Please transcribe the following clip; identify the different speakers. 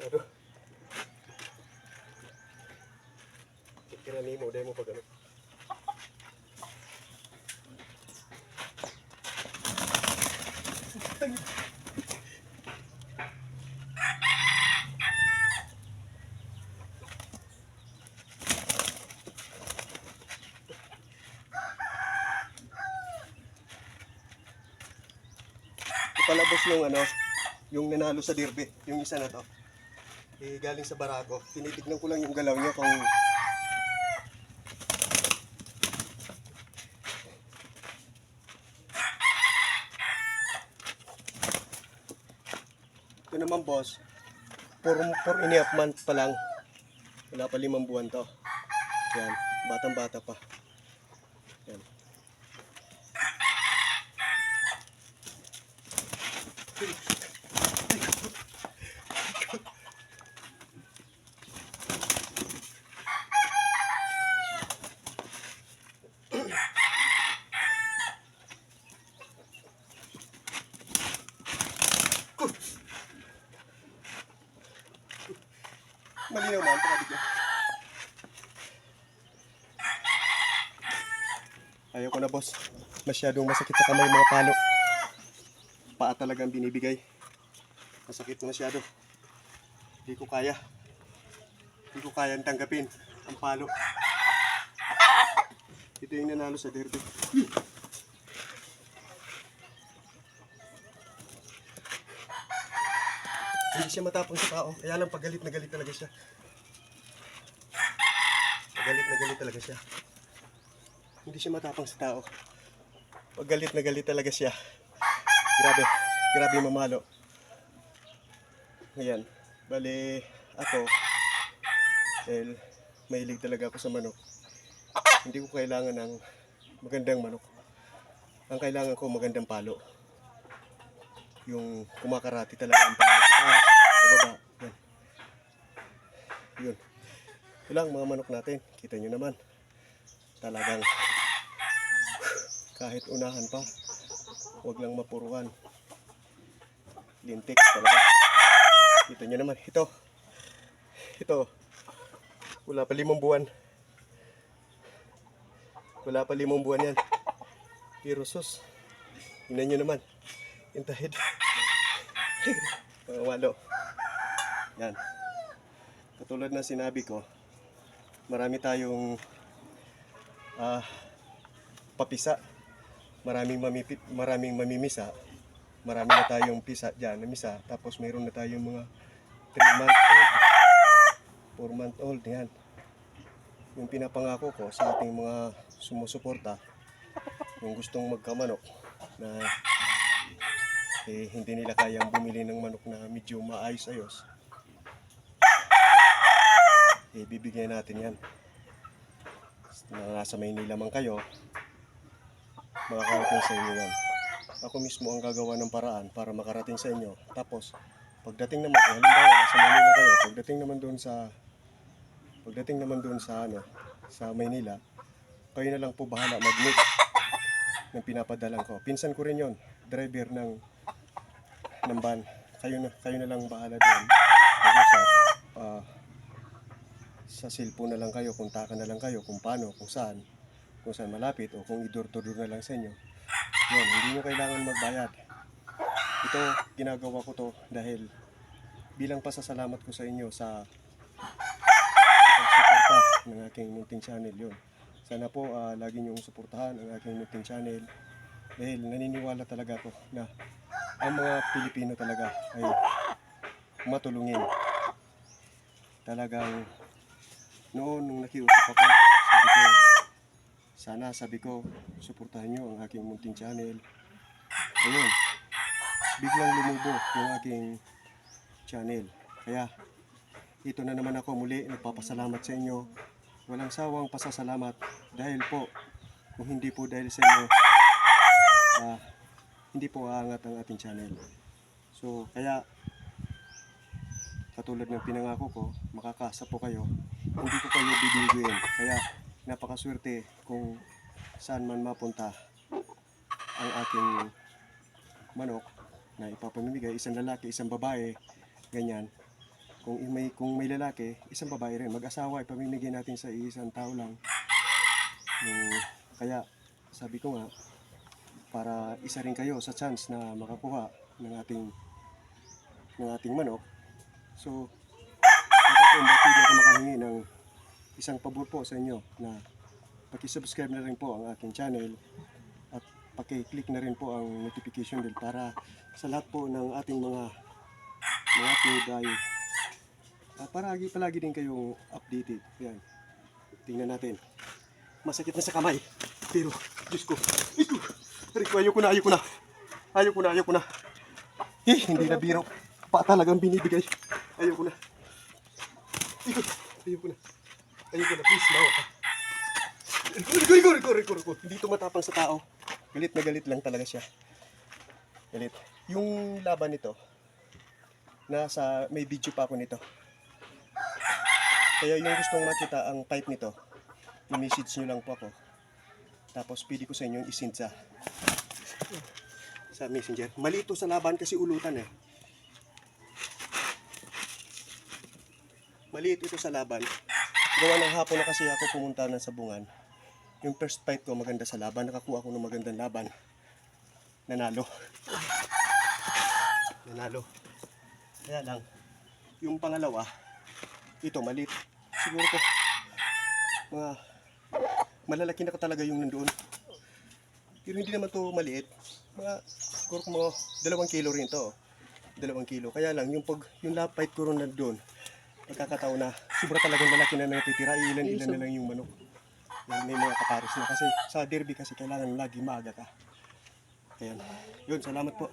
Speaker 1: Ano? Kira mo, dahil mo pa gano'n. Palabos yung ano, yung nanalo sa derby, yung isa na to. Eh, galing sa barako. Tinitignan ko lang yung galaw niya kung ito naman boss, 4.5 months pa lang. Wala pa 5 buwan to. Yan, batang bata pa. Yan. Malinaw man, pakabigyan. Ayaw ko na boss. Masyadong masakit sa kamay mga palo. Paa talagang binibigay. Masakit masyado. Hindi ko kaya. Hindi ko kayang tanggapin ang palo. Ito yung nanalo sa derby. Hindi siya matapang sa tao. Kaya lang pag galit na galit talaga siya. Pag galit na galit talaga siya. Hindi siya matapang sa tao. Pag galit na galit talaga siya. Grabe. Grabe mamalo. Ayan. Bali ako. Dahil mahilig talaga ako sa manok. Hindi ko kailangan ng magandang manok. Ang kailangan ko magandang palo. Yung kumakarati talaga ang palo. Sa baba. Yan. Yun. Ito lang mga manok natin. Kita nyo naman. Talagang kahit unahan pa, huwag lang mapuruan. Lintik talaga. Kita nyo naman. Ito. Wala pa 5 buwan. Wala pa 5 buwan yan. Pero sus. Tingnan nyo naman. Intahid. Mga walo. Yan. Katulad na sinabi ko, marami tayong papisa. Maraming mamimisa. Marami na tayong pisa dyan, namisa. Tapos mayroon na tayong mga 3 month old, 4 month old. Yan. Yung pinapangako ko sa ating mga sumusuporta, yung gustong magkamanok na hindi nila kayang bumili ng manok na medyo maayos-ayos, bibigyan natin yan. Nasa Maynila man kayo, makakarating sa inyo yan. Ako mismo ang gagawa ng paraan para makarating sa inyo. Tapos pagdating naman, kung halimbawa nasa Maynila kayo, pagdating naman doon sa Maynila, kayo na lang po bahala mag-mix ng pinapadalan ko. Pinsan ko rin yon, driver ng van. Kayo na lang bahala doon. Sa cellphone na lang kayo, kontakan na lang kayo kung paano, kung saan malapit, o kung i-door-to-door na lang sa inyo. Yan, hindi nyo kailangan magbayad. Ito, ginagawa ko to dahil bilang pasasalamat ko sa inyo sa pagsuporta ng aking munting channel. Yun. Sana po lagi nyong suportahan ang aking munting channel dahil naniniwala talaga ako na ang mga Pilipino talaga ay matulungin. Talagang noon nung nakiusap ako, sabi ko, suportahan nyo ang aking munting channel. Ayun, biglang lumubo yung aking channel. Kaya, ito na naman ako muli, nagpapasalamat sa inyo. Walang sawang pasasalamat dahil po, kung hindi po dahil sa inyo, hindi po aangat ang ating channel. So, kaya, katulad ng pinangako ko, makakasa po kayo, hindi ko kayo bibiguin. Kaya napakaswerte kung saan man mapunta ang aking manok na ipapamimigay, isang lalaki, isang babae, ganyan. Kung may lalaki, isang babae rin. Mag-asawa, ipamimigay natin sa isang tao lang. Kaya, sabi ko nga, para isa rin kayo sa chance na makakuha ng ating manok. So, hindi ako makahingi ng isang pabor po sa inyo na paki-subscribe na rin po ang aking channel at paki-click na rin po ang notification bell para sa lahat po ng ating mga upload ay palagi din kayong updated. Yan. Tingnan natin. Masakit na sa kamay. Pero, Diyos ko. Ayoko na. Hindi na biro. Pa talagang binibigay. Ayoko na. Please, mawa ka. Rico. Hindi ito matapang sa tao. Galit na galit lang talaga siya. Galit. Yung laban nito, may video pa ako nito. Kaya yung gustong makita ang type nito, i-message nyo lang po ako. Tapos pwede ko sa inyo i-send sa messenger. Mali ito sa laban kasi ulutan eh. Maliit ito sa laban. Gawa ng hapon na kasi ako pumunta ng sabungan. Yung first fight ko maganda sa laban. Nakakuha ako ng magandang laban. Nanalo. Kaya lang, yung pangalawa, ito maliit. Siguro ko, malalaki na talaga yung nandoon. Pero hindi naman to maliit. Siguro mga 2 kilo rin to. 2 kilo. Kaya lang, yung fight ko rin nandoon, nagkakataon na sobra talagang malaki na natitira. Ilan na lang yung manok. May mga kapares na. Kasi sa derby kasi kailangan lagi maaga ka. Ayan. Yun, salamat po.